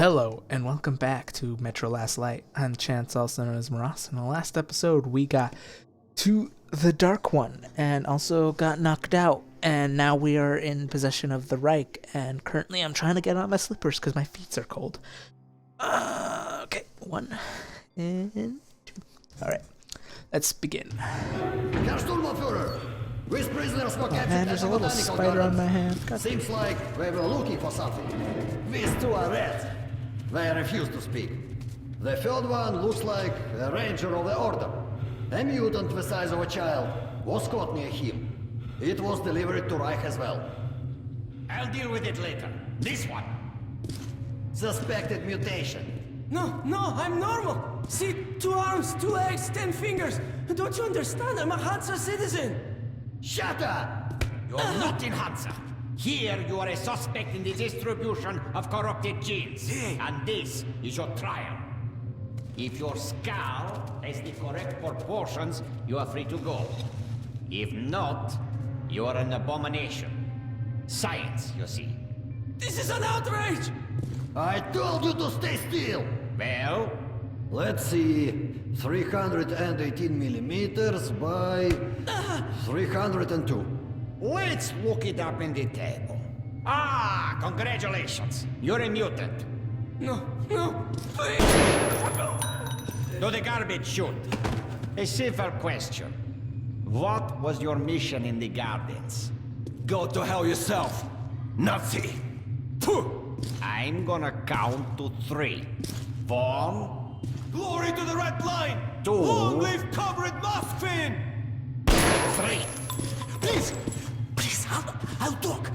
Hello, and welcome back to Metro Last Light. I'm Chance, also known as Maras. In the last episode, we got to the Dark One, and also got knocked out, and now we are in possession of the Reich, and currently I'm trying to get on my slippers because my feet are cold. Okay, 1 and 2. Alright, let's begin. These prisoners were captured Man, there's a little spider on my hand. Seems like they were looking for something. These two are reds. They refuse to speak. The third one looks like a ranger of the order. A mutant the size of a child was caught near him. It was delivered to Reich as well. I'll deal with it later. This one. Suspected mutation. No, I'm normal. See, 2 arms, 2 legs, 10 fingers. Don't you understand? I'm a Hansa citizen. Shut up! You're not in Hansa. Here you are a suspect in the distribution of corrupted genes. And this is your trial. If your skull has the correct proportions, you are free to go. If not, you are an abomination. Science, you see. This is an outrage! I told you to stay still! Well? Let's see. 318 millimeters by 302. Let's look it up in the table. Ah, congratulations. You're a mutant. No, please! To the garbage chute. A simple question. What was your mission in the gardens? Go to hell yourself, Nazi! Pooh! I'm gonna count to 3. 1, Glory to the Red Line! 2, Long live Comrade Moskvin! 3. Please, I'll talk.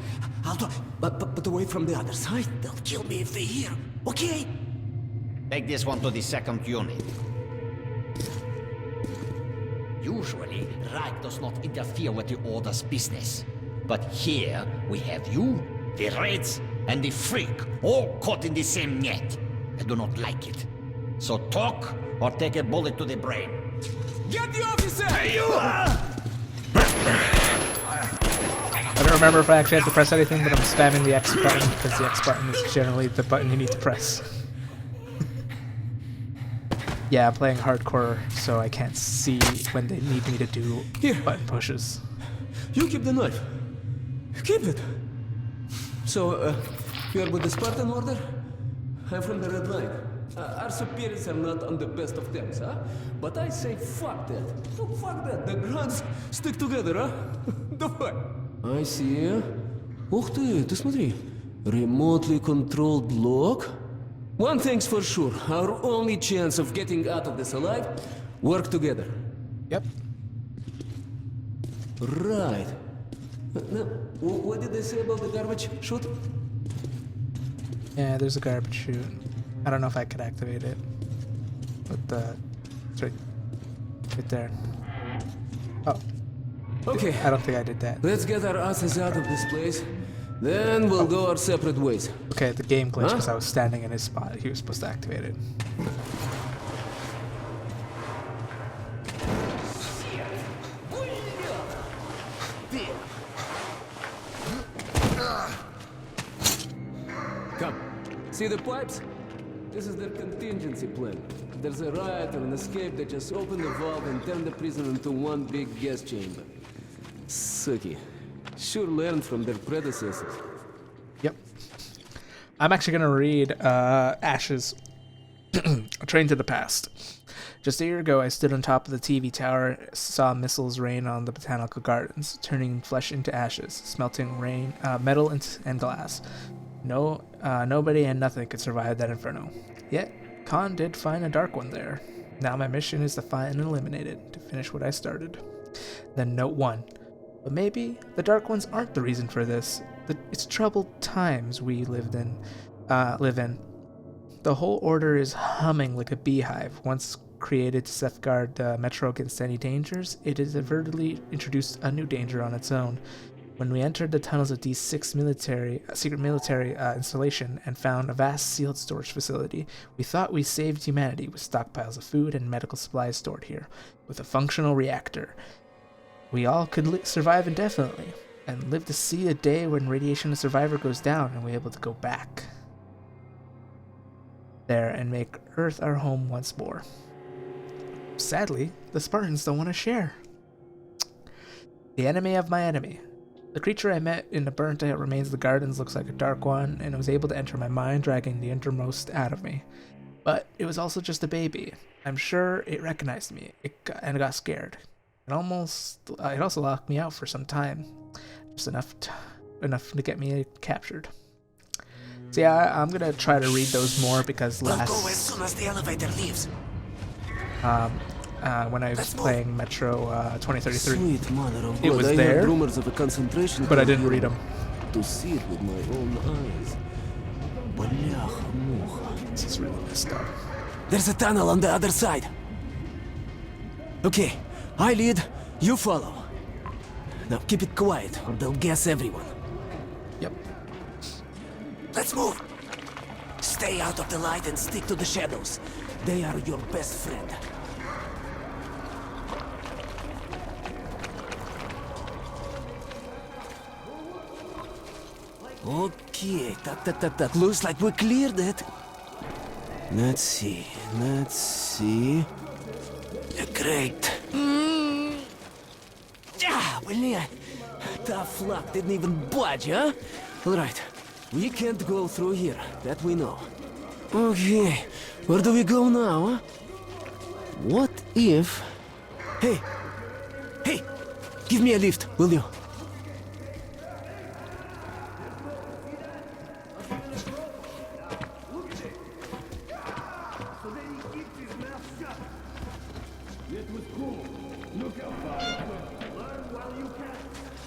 But away from the other side. They'll kill me if they hear. Okay? Take this one to the 2nd unit. Usually, Reich does not interfere with the Order's business. But here, we have you, the Reds, and the Freak, all caught in the same net. I do not like it. So talk, or take a bullet to the brain. Get the officer! Hey, you! I don't remember if I actually had to press anything, but I'm spamming the X button because the X button is generally the button you need to press. Yeah, I'm playing hardcore, so I can't see when they need me to do button pushes. You keep the knife. Keep it. So, you're with the Spartan Order? I'm from the Red Line. Our superiors are not on the best of terms, huh? But I say fuck that. Oh, fuck that. The grunts stick together, huh? Давай. I see. Ух ты смотри. Remotely controlled lock? One thing's for sure. Our only chance of getting out of this alive, work together. Yep. Right. Now, what did they say about the garbage chute? Yeah, there's a garbage chute. I don't know if I could activate it. But it's right there. Oh. Okay. I don't think I did that. Let's get our asses out of this place. Then we'll go our separate ways. Okay, the game glitched because I was standing in his spot. He was supposed to activate it. Come. See the pipes? This is their contingency plan. If there's a riot or an escape, they just open the valve and turn the prison into one big gas chamber. Sucky. Sure learned from their predecessors. Yep. I'm actually going to read Ash's A Train to the Past. Just a year ago, I stood on top of the TV tower, saw missiles rain on the botanical gardens, turning flesh into ashes, smelting metal and glass. Nobody and nothing could survive that inferno. Yet, Khan did find a Dark One there. Now my mission is to find and eliminate it, to finish what I started. Then note 1. But maybe the Dark Ones aren't the reason for this. It's troubled times we live in. The whole order is humming like a beehive. Once created to safeguard the Metro against any dangers, it has avertedly introduced a new danger on its own. When we entered the tunnels of D6 secret military installation and found a vast sealed storage facility, we thought we saved humanity with stockpiles of food and medical supplies stored here, with a functional reactor. We all could survive indefinitely, and live to see a day when radiation to survivor goes down and we're able to go back. there and make Earth our home once more. Sadly, the Spartans don't want to share. The enemy of my enemy. The creature I met in the burnt-out remains of the gardens looks like a dark one, and it was able to enter my mind, dragging the innermost out of me. But it was also just a baby. I'm sure it recognized me and got scared. It also locked me out for some time, just enough to get me captured. So yeah, I'm gonna try to read those more because We'll go as soon as the elevator leaves. when I was playing Metro 2033, Sweet mother of it God, was I there, heard rumors of a concentration but I camp didn't here. read them. To see it with my own eyes. Бляха-муха. This is really messed up. There's a tunnel on the other side. Okay, I lead, you follow. Now keep it quiet, or they'll guess everyone. Yep. Let's move. Stay out of the light and stick to the shadows. They are your best friend. Okay, tak. Looks like we cleared it. Let's see. Great. Yeah, блядь. Tough luck, didn't even budge, huh? All right, we can't go through here, that we know. Okay, where do we go now, huh? What if... Hey! Give me a lift, will you?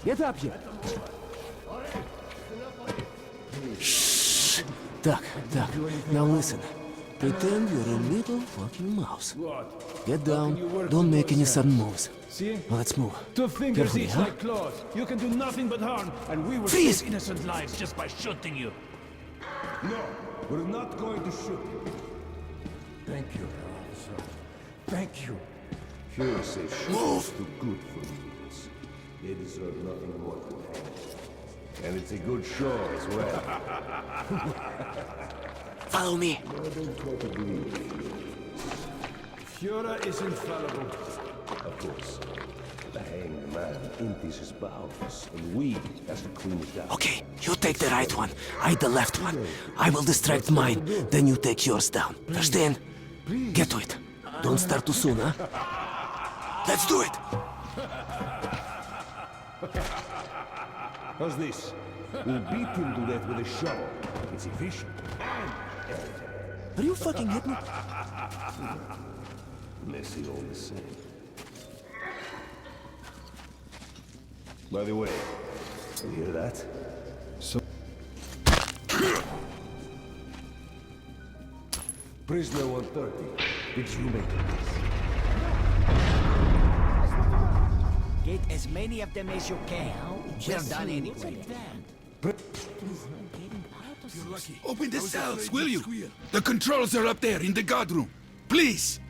Get up here. Shh. Duck. Now listen. Pretend you're a little fucking mouse. Get down. Don't make any sudden moves. See? Now let's move. 2 fingers Carefully, each huh? like claws. You can do nothing but harm, and we will Freeze! save innocent lives just by shooting you. No, we're not going to shoot you. Thank you, officer. Thank you. Heroes say shooters do good for humans. They deserve nothing more than that. And it's a good show as well. Follow me. Führer is infallible. Of course. The hanged man empties his bowels, and we has to clean it down. Okay, you take the right one. I the left one. I will distract mine. Then you take yours down. Understand? Get to it. Don't start too soon, huh? Let's do it. How's this? We'll beat him to death with a shovel. It's efficient. Are you fucking kidding me? Messy all the same. By the way, you hear that? Prisoner 130, did you make it? Get as many of them as you can. We're done anyway. Open the cells, will you? The controls are up there in the guard room. Please!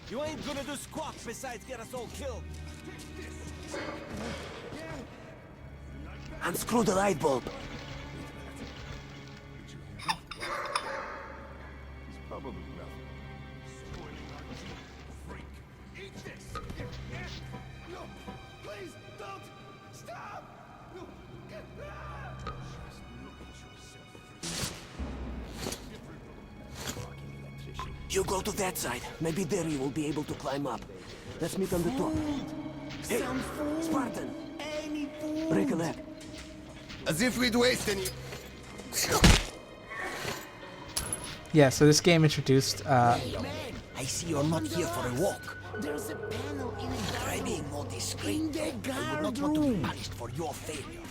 You ain't gonna do squat besides get us all killed. Unscrew the light bulb. You go to that side. Maybe there you will be able to climb up. Let's meet on the top. Hey, Spartan! Break a leg. As if we'd waste any. Yeah, so this game introduced Man, I see you're not here for a walk. There's a panel in the Try being more discreet. I would not want to be punished for your failure.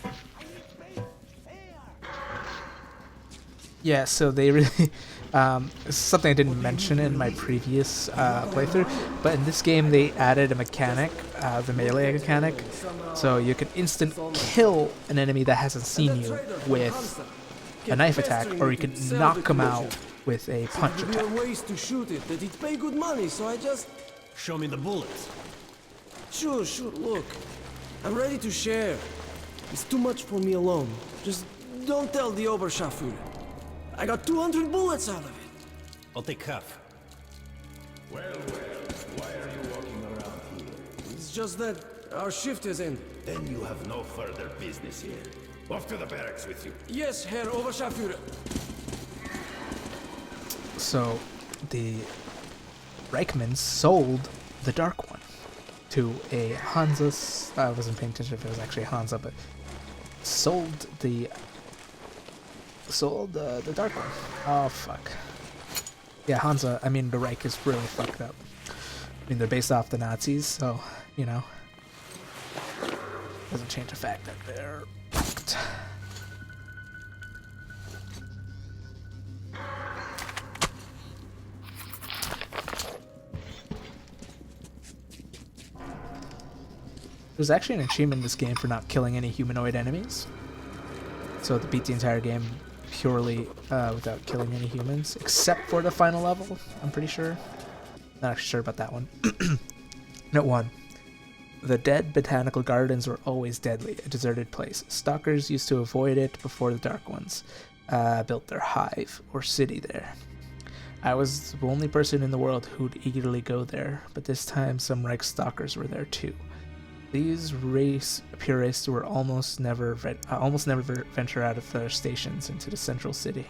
yeah, so they really this is something I didn't mention in my previous playthrough, but in this game they added a mechanic, the melee mechanic, so you can instant kill an enemy that hasn't seen you with a knife attack, or you can knock them out with a punch There attack. are ways to shoot it that it pay good money, so I just... Show me the bullets. Sure, look. I'm ready to share. It's too much for me alone. Just Don't tell the Oberscharführer. I got 200 bullets out of it. I'll take half. Well, why are you walking around here? It's just that our shift is in. Then you have no further business here. Off to the barracks with you. Yes, Herr Oberscharführer. So, the Reichman sold the Dark One to a Hansa. I wasn't paying attention if it was actually Hansa, but sold the Dark One. Oh fuck. Yeah, Hansa. I mean, the Reich is really fucked up. I mean, they're based off the Nazis, so you know, doesn't change the fact that they're fucked. There's actually an achievement in this game for not killing any humanoid enemies. So to beat the entire game purely without killing any humans, except for the final level, I'm pretty sure. Not actually sure about that one. Note 1. The dead botanical gardens were always deadly, a deserted place. Stalkers used to avoid it before the Dark Ones built their hive or city there. I was the only person in the world who'd eagerly go there, but this time some Reich stalkers were there too. These race purists were almost never venture out of their stations into the central city.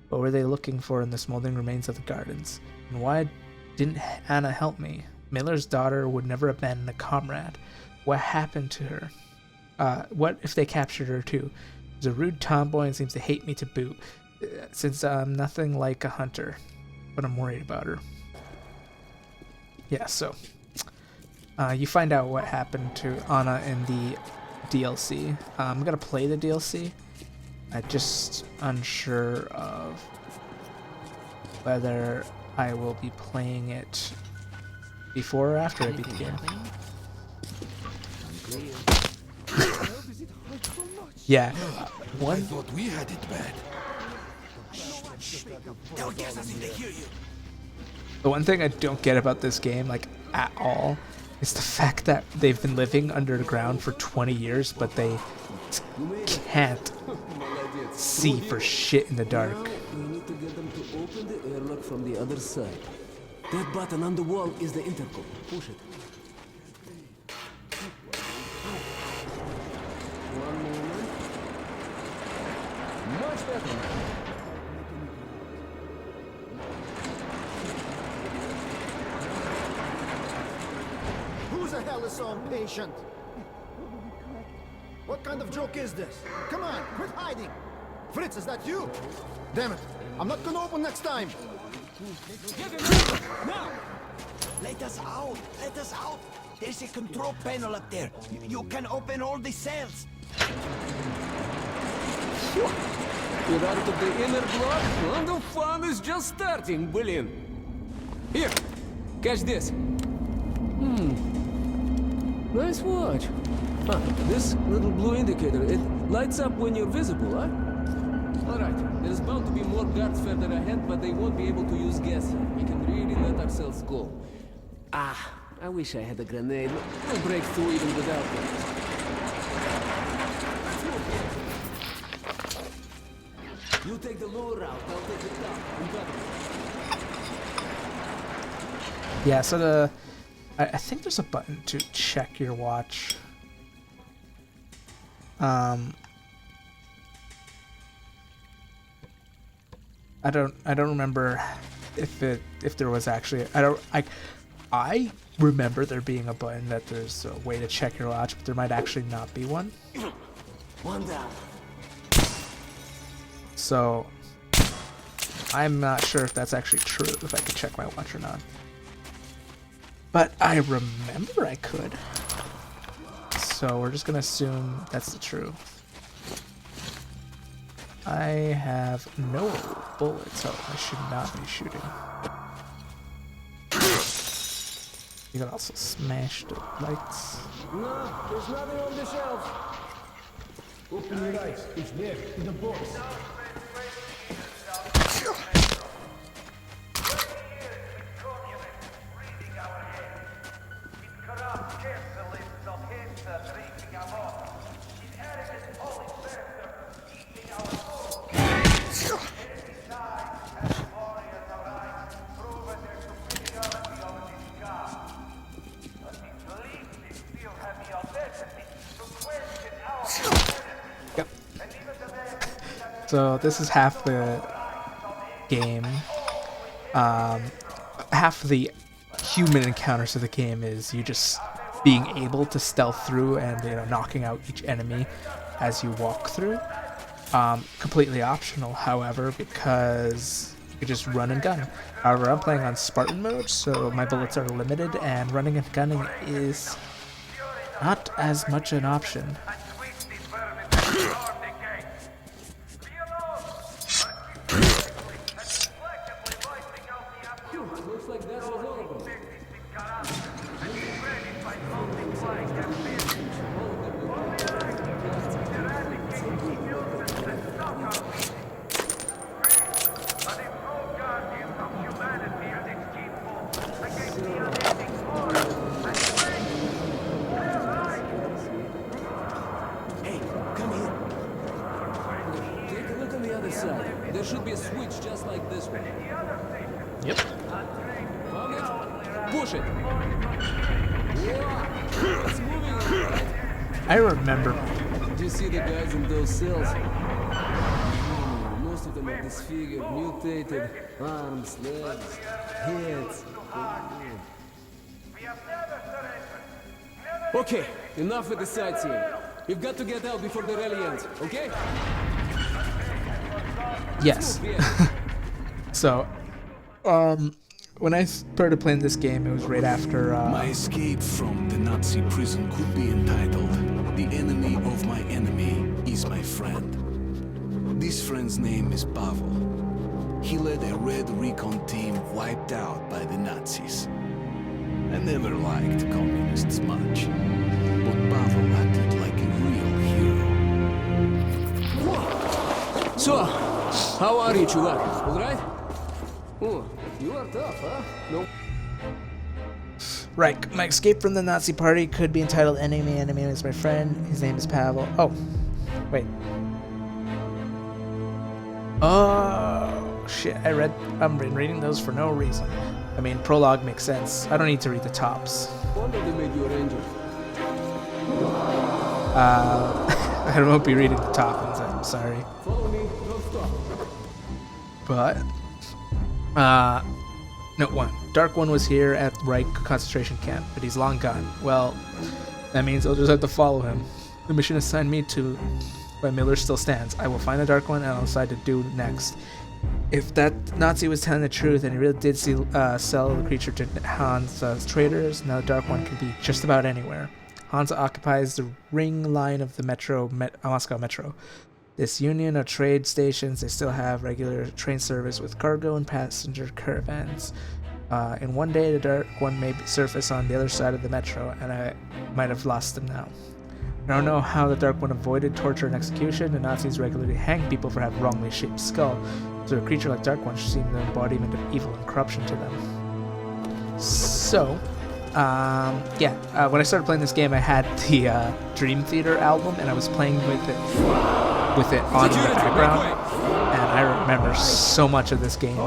What were they looking for in the smoldering remains of the gardens? And why didn't Anna help me? Miller's daughter would never abandon a comrade. What happened to her? What if they captured her too? She's a rude tomboy and seems to hate me to boot, since I'm nothing like a hunter. But I'm worried about her. Yeah, so you find out what happened to Anna in the DLC. I'm gonna play the DLC. I'm just unsure of whether I will be playing it before or after I beat the game. Yeah, I thought we had it bad. the one thing I don't get about this game, like at all, is the fact that they've been living underground for 20 years, but they can't see for shit in the dark. We need to get them to open the airlock from the other side. That button on the wall is the intercom. Push it. One moment. Much better. Who the hell is so impatient? What kind of joke is this? Come on, quit hiding! Fritz, is that you? Damn it, I'm not gonna open next time! Now! Let us out! Let us out! There's a control panel up there. You can open all the cells. We're out of the inner block, and the fun is just starting. Brilliant. Here, catch this. Nice watch. This little blue indicator, it lights up when you're visible, huh? Alright, there's bound to be more guards further ahead, but they won't be able to use gas. We can really let ourselves go. I wish I had a grenade. We'll break through even without one. You take the lower route, I'll take the top. I'm covering. Yeah, so I think there's a button to check your watch. I don't remember if there was actually I remember there being a button that there's a way to check your watch, but there might actually not be one. One down. So I'm not sure if that's actually true, if I could check my watch or not. But I remember I could. So we're just gonna assume that's the truth. I have no bullets, so I should not be shooting. You can also smash the lights. No, there's nothing on the shelf. Open your eyes. It's there, in the box. So this is half the game. Half the human encounters of the game is you just being able to stealth through and knocking out each enemy as you walk through. Completely optional, however, because you just run and gun. However, I'm playing on Spartan mode, so my bullets are limited, and running and gunning is not as much an option. Looks like that was all of them. Hey, come here. Take a look on the other side. There should be a switch just like this one. Yep. Found it? Push it. Yeah. It's moving all right. I remember. Do you see the guys in those cells? Most of them are disfigured, mutated. Arms, legs, heads. Okay, enough with the sightseeing. We've got to get out before the rally ends, okay? Yes. So, when I started playing this game, it was right after, My escape from the Nazi prison could be entitled "The Enemy of My Enemy is My Friend." This friend's name is Pavel. He led a Red Recon team wiped out by the Nazis. I never liked communists much, but Pavel acted like a real hero. So, how are you, chulak? All right? Oh, you are tough, huh? No. Reich. My escape from the Nazi party could be entitled "Enemy is My Friend." His name is Pavel. Oh, wait. Oh shit! I'm reading those for no reason. I mean, prologue makes sense. I don't need to read the tops. Wonder they made you a ranger. I won't be reading the top ones. I'm sorry. Follow me, don't stop. But note 1. Dark One was here at Reich concentration camp, but he's long gone. Well, that means I'll just have to follow him. The mission assigned me to by Miller still stands. I will find the Dark One and I'll decide to do next. If that Nazi was telling the truth and he really did sell the creature to Hansa's traders, now the Dark One could be just about anywhere. Hansa occupies the ring line of the Moscow Metro. This union of trade stations, they still have regular train service with cargo and passenger caravans. In one day, the Dark One may surface on the other side of the metro, and I might have lost him now. I don't know how the Dark One avoided torture and execution. The Nazis regularly hang people for having wrongly shaped skull, so a creature like Dark One should seem the embodiment of evil and corruption to them. So, when I started playing this game, I had the Dream Theater album, and I was playing with it on in the background, and I remember so much of this game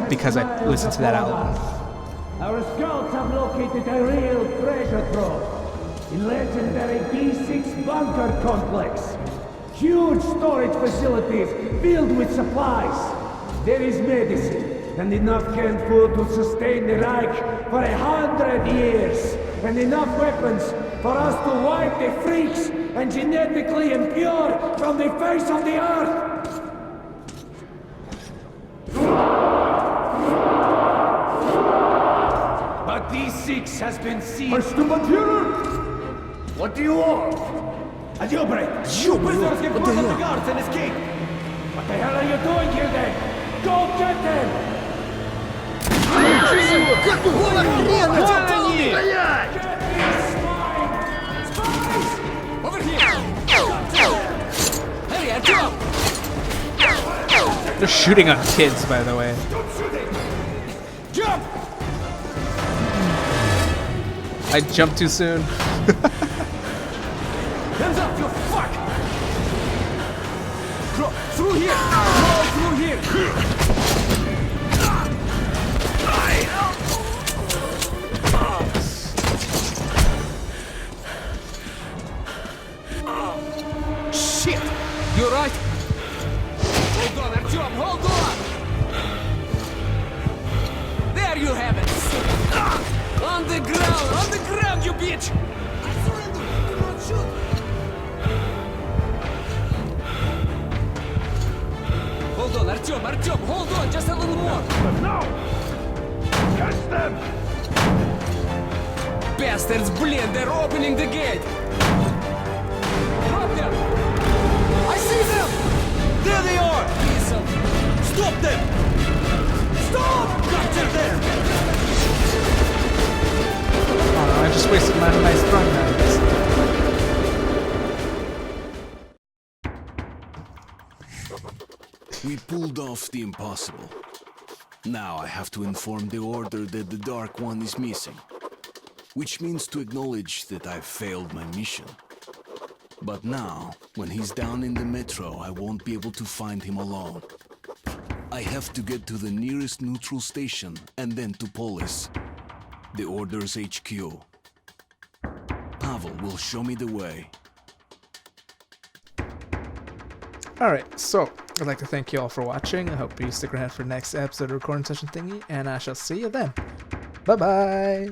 because I listened to that album. Our scouts have located a real treasure trove in legendary B6 bunker complex. Huge storage facilities filled with supplies. There is medicine and enough canned food to sustain the Reich for 100 years, and enough weapons for us to wipe the freaks and genetically impure from the face of the earth. But B6 has been seized. What do you want? A jailbreak! You prisoners get put on the guards and escape! What the hell are you doing here then? Go get them! Over here! Hurry, jump! They're shooting on kids, by the way. Jump! I jumped too soon. Hands up, you fuck! Crawl through here! Crawl through here! Shit! You alright? hold on! There you have it! On the ground, you bitch! I surrender! Do not shoot! Hold on, Artyom, hold on, just a little more! No! Catch them! Bastards, blin, they're opening the gate! Drop them! I see them! There they are! Stop them! Stop! Capture them! Oh no, I just wasted my nice throwing knives. We pulled off the impossible. Now I have to inform the Order that the Dark One is missing. Which means to acknowledge that I've failed my mission. But now, when he's down in the metro, I won't be able to find him alone. I have to get to the nearest neutral station and then to Polis, the Order's HQ. Pavel will show me the way. Alright, so I'd like to thank you all for watching. I hope you stick around for the next episode of the recording session thingy, and I shall see you then. Bye bye!